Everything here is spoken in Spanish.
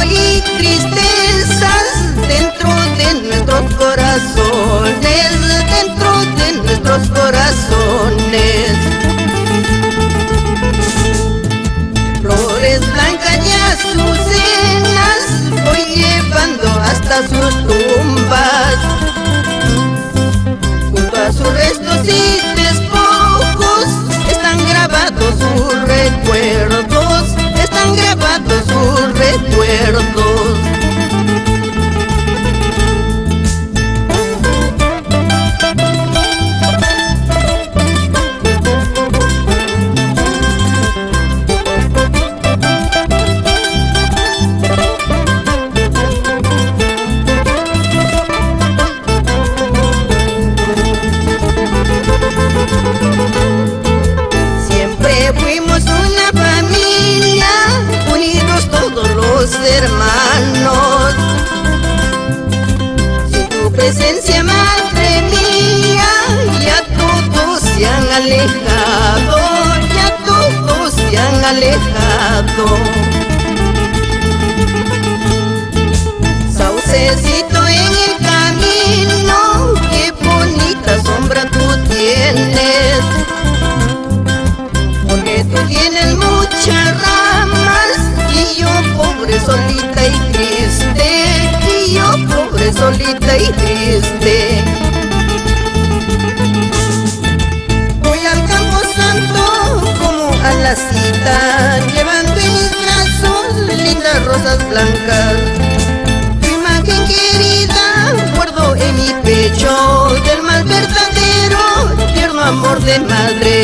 y tristezas dentro de nuestros corazones, dentro de nuestros corazones. Flores blancas y azucenas voy llevando hasta sus tumbas. Junto a sus restos y despojos están grabados sus recuerdos, están grabados sus recuerdos. Fuimos una familia, unidos todos los hermanos. Sin tu presencia, madre mía, ya todos se han alejado, ya todos se han alejado. Saucecito en el camino, qué bonita sombra tú tienes. Tú tienes muchas ramas y yo pobre, solita y triste, y yo pobre, solita y triste. Voy al campo santo como a la cita, llevando en mis brazos lindas rosas blancas. Tu imagen querida guardo en mi pecho del más verdadero, tierno amor de madre.